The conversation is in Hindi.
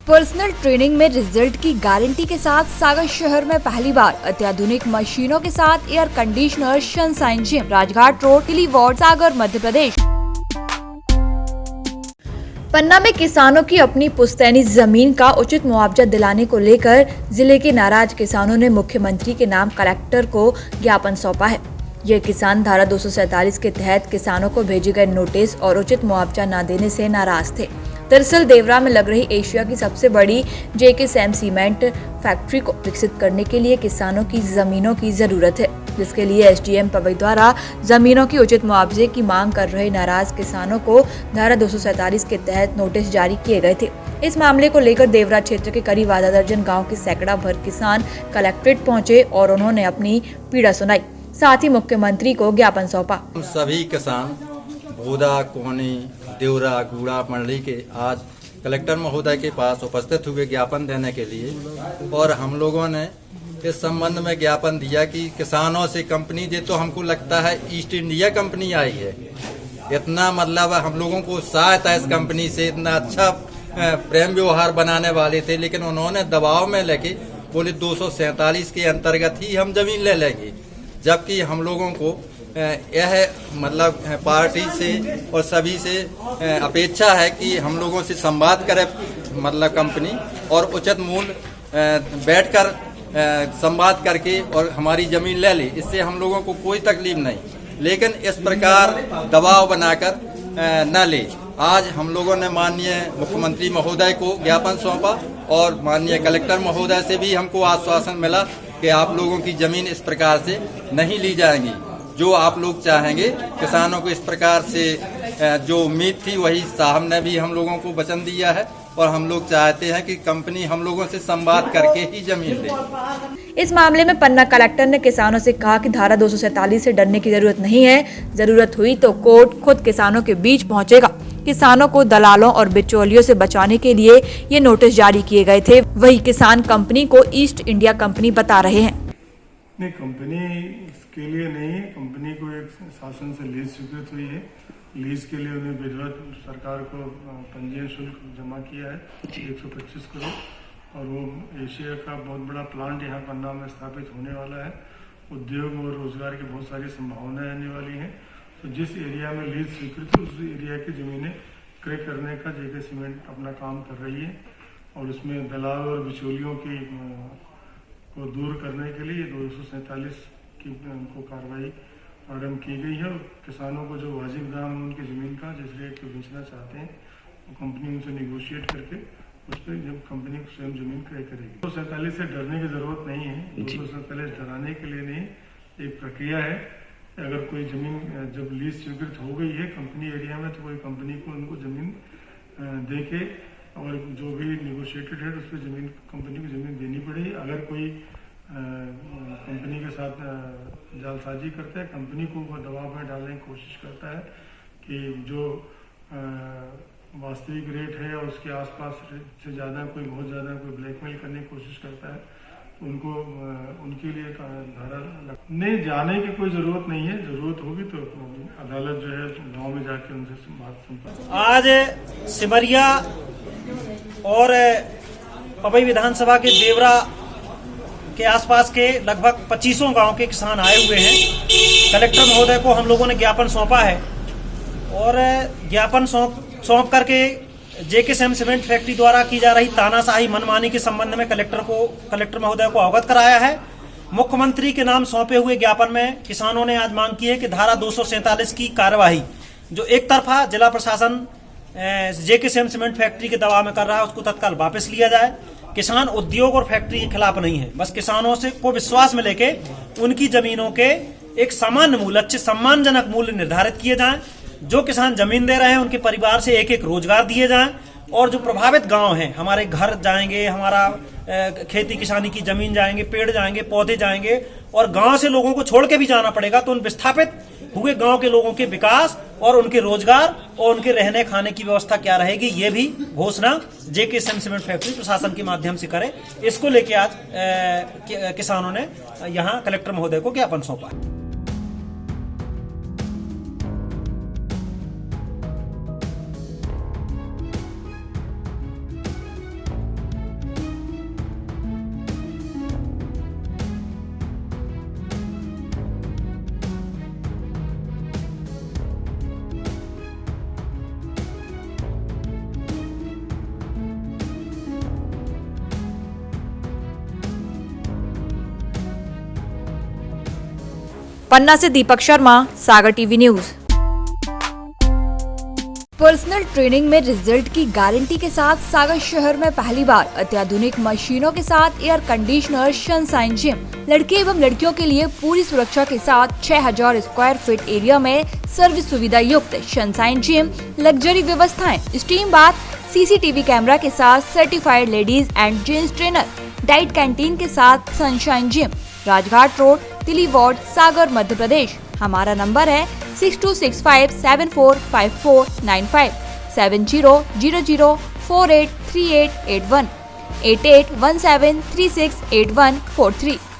पर्सनल ट्रेनिंग में रिजल्ट की गारंटी के साथ सागर शहर में पहली बार अत्याधुनिक मशीनों के साथ air conditioner sunshine gym, Rajghat road, किली वार्ड, सागर, मध्य प्रदेश। पन्ना में किसानों की अपनी पुश्तैनी जमीन का उचित मुआवजा दिलाने को लेकर जिले के नाराज किसानों ने मुख्यमंत्री के नाम कलेक्टर को ज्ञापन सौंपा है। ये किसान धारा 247 के तहत किसानों को भेजे गए नोटिस और उचित मुआवजा न देने से नाराज थे। दरअसल देवरा में लग रही एशिया की सबसे बड़ी जेकेसैम सीमेंट फैक्ट्री को विकसित करने के लिए किसानों की जमीनों की जरूरत है, जिसके लिए एसडीएम पवई द्वारा जमीनों की उचित मुआवजे की मांग कर रहे नाराज किसानों को धारा 247 के तहत नोटिस जारी किए गए थे। इस मामले को लेकर देवरा क्षेत्र के करीब आधा दर्जन गाँव के सैकड़ा भर किसान कलेक्ट्रेट पहुँचे और उन्होंने अपनी पीड़ा सुनाई, साथ ही मुख्यमंत्री को ज्ञापन सौंपा। सभी किसान भोदा, कोहनी, देवरा, गुड़ा मंडली के आज कलेक्टर महोदय के पास उपस्थित हुए ज्ञापन देने के लिए, और हम लोगों ने इस संबंध में ज्ञापन दिया कि किसानों से कंपनी दे, तो हमको लगता है ईस्ट इंडिया कंपनी आई है। इतना मतलब हम लोगों को सहायता इस कंपनी से, इतना अच्छा प्रेम व्यवहार बनाने वाले थे, लेकिन उन्होंने दबाव में लेके बोले 247 के अंतर्गत ही हम जमीन ले लेंगे, जबकि हम लोगों को यह मतलब पार्टी से और सभी से अपेक्षा है कि हम लोगों से संवाद करे मतलब कंपनी, और उचित मूल्य बैठकर संवाद करके और हमारी जमीन ले ली। इससे हम लोगों को कोई तकलीफ नहीं, लेकिन इस प्रकार दबाव बनाकर न ले। आज हम लोगों ने माननीय मुख्यमंत्री महोदय को ज्ञापन सौंपा और माननीय कलेक्टर महोदय से भी हमको आश्वासन मिला कि आप लोगों की जमीन इस प्रकार से नहीं ली जाएंगी। जो आप लोग चाहेंगे, किसानों को इस प्रकार से जो उम्मीद थी वही साहब ने भी हम लोगों को वचन दिया है, और हम लोग चाहते हैं कि कंपनी हम लोगों से संवाद करके ही जमीन दे। इस मामले में पन्ना कलेक्टर ने किसानों से कहा कि धारा 247 से डरने की जरूरत नहीं है, जरूरत हुई तो कोर्ट खुद किसानों के बीच पहुंचेगा। किसानों को दलालों और बिचौलियों से बचाने के लिए ये नोटिस जारी किए गए थे। वही किसान कंपनी को ईस्ट इंडिया कंपनी बता रहे हैं। नहीं, कंपनी इसके लिए नहीं है। कंपनी को एक शासन से लीज स्वीकृत हुई है। लीज के लिए उन्हें विधिवत सरकार को पंजीयन शुल्क जमा किया है 125 करोड़, और वो एशिया का बहुत बड़ा प्लांट यहाँ पन्ना में स्थापित होने वाला है। उद्योग और रोजगार की बहुत सारी संभावनाएं आने वाली हैं। तो जिस एरिया में लीज स्वीकृत है उस एरिया की जमीनें क्रय करने का जेके सीमेंट अपना काम कर रही है, और उसमें दलाल और बिचौलियों की को दूर करने के लिए 247 की को कार्रवाई आरम्भ की गई है। और किसानों को जो वाजिब दाम है उनकी ज़मीन का जिस रेट पे बेचना चाहते हैं, वो कंपनी उनसे निगोशिएट करके उस पर जब कंपनी स्वयं जमीन क्रय करेगी। 247 से डरने की जरूरत नहीं है। 247 डराने के लिए नहीं, एक प्रक्रिया है। अगर कोई जमीन जब लीज स्वीकृत हो गई है कंपनी एरिया में, तो कोई कंपनी को उनको जमीन दे के, और जो भी निगोशिएटेड है उस पर जमीन कंपनी को जमीन देनी पड़ेगी। अगर कोई कंपनी के साथ जालसाजी करता है, कंपनी को वो दबाव में डालने की कोशिश करता है कि जो वास्तविक रेट है और उसके आसपास से ज़्यादा कोई बहुत ज़्यादा कोई ब्लैकमेल करने की कोशिश करता है, तो उनको उनके लिए धारा नहीं, जाने की कोई ज़रूरत नहीं है। ज़रूरत होगी तो अदालत जो है गाँव में जाके उनसे बात सुनता है। आज सिमरिया और पवई विधानसभा के देवरा के आसपास के लगभग 25 गांव के किसान आए हुए हैं। कलेक्टर महोदय को हम लोगों ने ज्ञापन सौंपा है, और ज्ञापन सौंप करके जेकेसैम सीमेंट फैक्ट्री द्वारा की जा रही तानाशाही मनमानी के संबंध में कलेक्टर महोदय को अवगत कराया है। मुख्यमंत्री के नाम सौंपे हुए ज्ञापन में किसानों ने आज मांग की है कि धारा 247 की कार्यवाही जो एक तरफा जिला प्रशासन जेकेसैम सीमेंट फैक्ट्री के दबाव में कर रहा है, उसको तत्काल वापस लिया जाए। किसान उद्योग और फैक्ट्री के खिलाफ नहीं है, बस किसानों से को विश्वास में लेके उनकी जमीनों के एक सामान्य मूल्य, अच्छे सम्मानजनक मूल्य निर्धारित किए जाएं। जो किसान जमीन दे रहे हैं उनके परिवार से एक एक रोजगार दिए जाएं, और जो प्रभावित गांव हैं, हमारे घर जाएंगे, हमारा खेती किसानी की जमीन जाएंगे, पेड़ जाएंगे, पौधे जाएंगे, और गांव से लोगों को छोड़ के भी जाना पड़ेगा, तो उन विस्थापित हुए गांव के लोगों के विकास और उनके रोजगार और उनके रहने खाने की व्यवस्था क्या रहेगी, ये भी घोषणा जेकेसैम सीमेंट फैक्ट्री प्रशासन के माध्यम से करे। इसको लेके आज किसानों ने यहाँ कलेक्टर महोदय को ज्ञापन सौंपा। पन्ना से दीपक शर्मा, सागर टीवी न्यूज। पर्सनल ट्रेनिंग में रिजल्ट की गारंटी के साथ सागर शहर में पहली बार अत्याधुनिक मशीनों के साथ एयर कंडीशनर सनशाइन जिम। लड़के एवं लड़कियों के लिए पूरी सुरक्षा के साथ 6000 स्क्वायर फीट एरिया में सर्विस सुविधा युक्त सनशाइन जिम, लग्जरी व्यवस्थाएं, स्टीम बाथ, सीसीटीवी कैमरा के साथ certified ladies and gents trainer, diet canteen के साथ सनशाइन जिम, राजघाट रोड, तिली वार्ड, सागर, मध्य प्रदेश। हमारा नंबर है 6265745495, 7000483881, 8817368143।